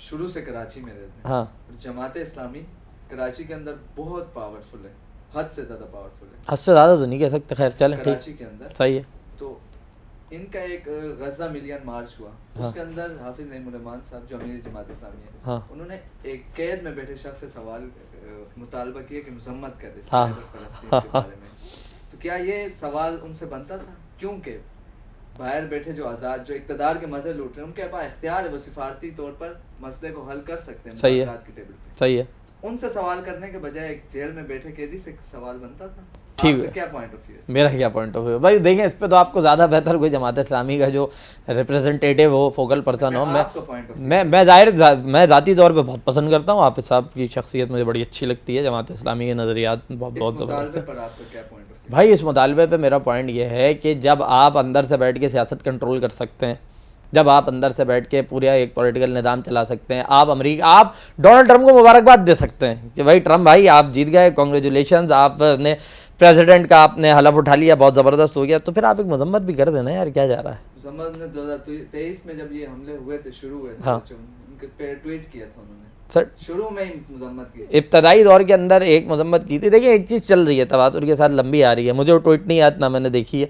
شروع سے کراچی میں رہتے ہیں. ہاں. جماعت اسلامی کراچی کے اندر بہت پاورفل ہے, حد سے زیادہ پاورفل ہے. حد سے زیادہ تو نہیں کہہ سکتے, خیر چلیں کراچی کے اندر صحیح ہے. تو ان کا ایک غزہ ملین مارچ ہوا, اس کے اندر حافظ نعیم الرحمان صاحب جو امیر جماعت اسلامی ہے, انہوں نے ایک قید میں بیٹھے شخص سے سوال مطالبہ کیا کہ مذمت کرے فلسطین کے بارے میں. تو کیا یہ سوال ان سے بنتا تھا؟ کیونکہ باہر بیٹھے جو آزاد, جو اقتدار کے مزے لوٹ رہے ہیں, ان کے پاس اختیار ہے, وہ سفارتی طور پر مسئلے کو حل کر سکتے ہیں مذاکرات کی ٹیبل پہ. صحیح ہے. ان سے سوال کرنے کے بجائے ایک جیل میں بیٹھے قیدی سے سوال بنتا تھا. ٹھیک ہے, کیا پوائنٹ آف ویو ہے؟ میرا کیا پوائنٹ آف ویو بھائی دیکھیں, اس پہ تو آپ کو زیادہ بہتر کوئی جماعت اسلامی کا جو representative who, focal person who. میں ذاتی طور پہ بہت پسند کرتا ہوں, حافظ صاحب کی شخصیت مجھے بڑی اچھی لگتی ہے, جماعت اسلامی کے نظریات بہت زبردست ہے. بھائی اس مطالبے پہ میرا پوائنٹ یہ ہے کہ جب آپ اندر سے بیٹھ کے سیاست کنٹرول کر سکتے ہیں, جب آپ اندر سے بیٹھ کے پورا ایک پولیٹیکل نظام چلا سکتے ہیں, آپ ڈونلڈ ٹرمپ کو مبارکباد دے سکتے ہیں کہ بھائی ٹرمپ بھائی آپ جیت گئے, کانگریچولیشنز, آپ نے پریزیڈنٹ کا آپ نے حلف اٹھا لیا, بہت زبردست ہو گیا, تو پھر آپ ایک مذمت بھی کر دینا یار, کیا جا رہا ہے. مذمت نے 2023 میں جب یہ حملے ہوئے تھے, شروع ہوئے تھے, ان کے پہ ٹویٹ کیا تھا انہوں نے, شروع میں ہی مذمت کی, ابتدائی دور کے اندر ایک مذمت کی تھی. دیکھیں ایک چیز چل رہی ہے تواتر کے ساتھ, لمبی آ رہی ہے, مجھے وہ ٹویٹ نہیں آتا, نہ میں نے دیکھی ہے,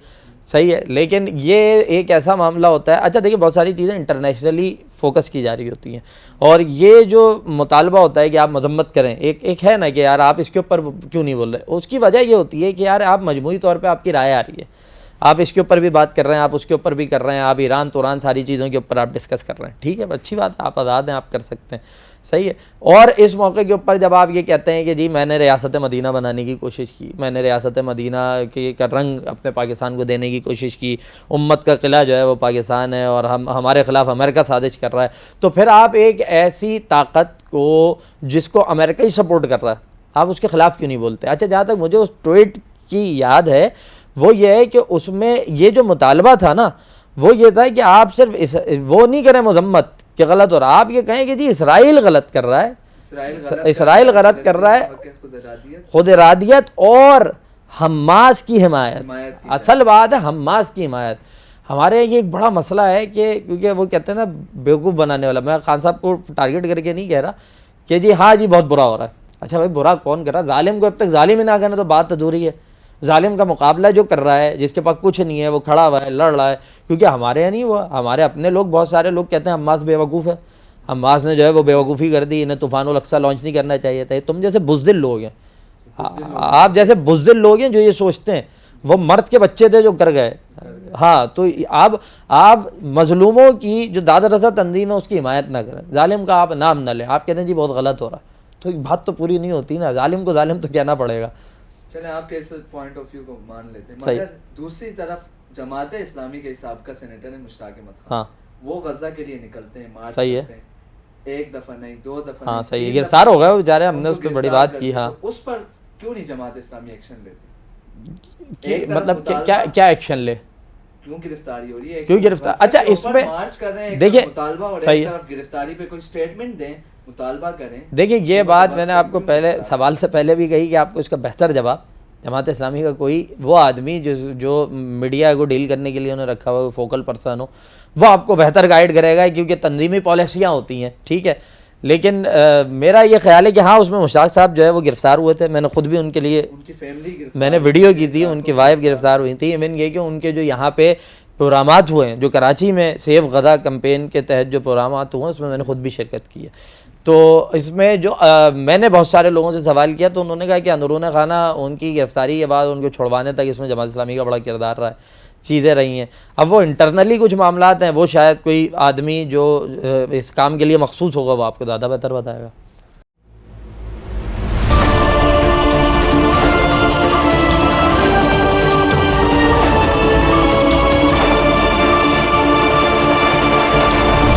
صحیح ہے, لیکن یہ ایک ایسا معاملہ ہوتا ہے. اچھا دیکھیں بہت ساری چیزیں انٹرنیشنلی فوکس کی جا رہی ہوتی ہیں, اور یہ جو مطالبہ ہوتا ہے کہ آپ مذمت کریں, ایک ہے نا کہ یار آپ اس کے اوپر کیوں نہیں بول رہے, اس کی وجہ یہ ہوتی ہے کہ یار آپ مجموعی طور پہ آپ کی رائے آ رہی ہے, آپ اس کے اوپر بھی بات کر رہے ہیں, آپ اس کے اوپر بھی کر رہے ہیں, آپ ایران توران ساری چیزوں کے اوپر آپ ڈسکس کر رہے ہیں, ٹھیک ہے, اچھی بات ہے, آپ آزاد ہیں, آپ کر سکتے ہیں, صحیح ہے. اور اس موقع کے اوپر جب آپ یہ کہتے ہیں کہ جی میں نے ریاست مدینہ بنانے کی کوشش کی, میں نے ریاست مدینہ کا رنگ اپنے پاکستان کو دینے کی کوشش کی, امت کا قلعہ جو ہے وہ پاکستان ہے, اور ہمارے خلاف امریکہ سازش کر رہا ہے, تو پھر آپ ایک ایسی طاقت کو جس کو امریکہ ہی سپورٹ کر رہا ہے, آپ اس کے خلاف کیوں نہیں بولتے. اچھا جہاں تک مجھے اس ٹویٹ کی یاد ہے, وہ یہ ہے کہ اس میں یہ جو مطالبہ تھا نا, وہ یہ تھا کہ آپ صرف وہ نہیں کریں مذمت کہ غلط ہو رہا, آپ یہ کہیں کہ جی اسرائیل غلط کر رہا ہے, اسرائیل غلط کر رہا ہے, خود ارادیت اور حماس کی حمایت, اصل بات ہے حماس کی حمایت. ہمارے یہ ایک بڑا مسئلہ ہے کہ کیونکہ وہ کہتے ہیں نا بیوقوف بنانے والا, میں خان صاحب کو ٹارگٹ کر کے نہیں کہہ رہا کہ جی ہاں جی بہت برا ہو رہا ہے. اچھا بھائی برا کون کر رہا ہے؟ ظالم کو اب تک ظالم ہی نہ کرنا تو بات ادھوری ہے. ظالم کا مقابلہ جو کر رہا ہے, جس کے پاس کچھ نہیں ہے, وہ کھڑا ہوا ہے, لڑ رہا ہے, کیونکہ ہمارے یہاں نہیں ہوا, ہمارے اپنے لوگ, بہت سارے لوگ کہتے ہیں حماس بے وقوف ہے, حماس نے جو ہے وہ بے وقوفی کر دی, انہیں طوفان الاقصی لانچ نہیں کرنا چاہیے تھا. تم جیسے بزدل لوگ ہیں, آپ جیسے بزدل لوگ ہیں جو یہ سوچتے ہیں, وہ مرد کے بچے تھے جو کر گئے. ہاں تو آپ مظلوموں کی جو داد رسا تنظیم ہے اس کی حمایت نہ کریں, ظالم کا آپ نام نہ لیں, آپ کہتے ہیں جی بہت غلط ہو رہا, تو بات تو پوری نہیں ہوتی نا, ظالم کو ظالم تو کہنا پڑے گا. چلیں آپ کے اس پوائنٹ آف ویو کو مان لیتے ہیں, مگر دوسری طرف جماعت اسلامی کے سابقہ سینیٹر ہیں مشتاق احمد خان, وہ غزہ کے لیے نکلتے ہیں, مارچ کرتے ہیں, ایک دفعہ نہیں, 2 دفعہ نہیں, صحیح ہے, گرفتار ہو گئے وہ بیچارے, ہم نے اس پہ بڑی بات کی. ہاں اس پر کیوں نہیں جماعت اسلامی ایکشن لیتی, مطلب کیا ایکشن لے, کیوں گرفتاری ہو رہی ہے, کیوں گرفتار. اچھا اس میں مارچ کر رہے ہیں, دیکھیں مطالبہ اور ایک طرف گرفتاری پہ کوئی سٹیٹمنٹ دیں, مطالبہ کریں. دیکھیں یہ بات میں نے آپ کو پہلے سوال سے پہلے بھی کہی کہ آپ کو اس کا بہتر جواب, جماعت اسلامی کا کوئی وہ آدمی جو میڈیا کو ڈیل کرنے کے لیے انہیں رکھا ہوا فوکل پرسن ہو, وہ آپ کو بہتر گائیڈ کرے گا, کیونکہ تنظیمی پالیسیاں ہوتی ہیں, ٹھیک ہے. لیکن میرا یہ خیال ہے کہ ہاں اس میں مشتاق صاحب جو ہے وہ گرفتار ہوئے تھے, میں نے خود بھی ان کے لیے میں نے ویڈیو کی تھی, ان کی وائف گرفتار ہوئی تھی. ایون یہ کہ ان کے جو یہاں پہ پروگرامات ہوئے ہیں, جو کراچی میں سیف غزہ کمپین کے تحت جو پروگرامات ہوئے ہیں, اس میں نے خود بھی شرکت کی ہے. تو اس میں جو میں نے بہت سارے لوگوں سے سوال کیا, تو انہوں نے کہا کہ اندرون خانہ ان کی گرفتاری کے بعد ان کو چھڑوانے تک اس میں جماعت اسلامی کا بڑا کردار رہا ہے, چیزیں رہی ہیں. اب وہ انٹرنلی کچھ معاملات ہیں, وہ شاید کوئی آدمی جو اس کام کے لیے مخصوص ہوگا وہ آپ کو زیادہ بہتر بتائے گا.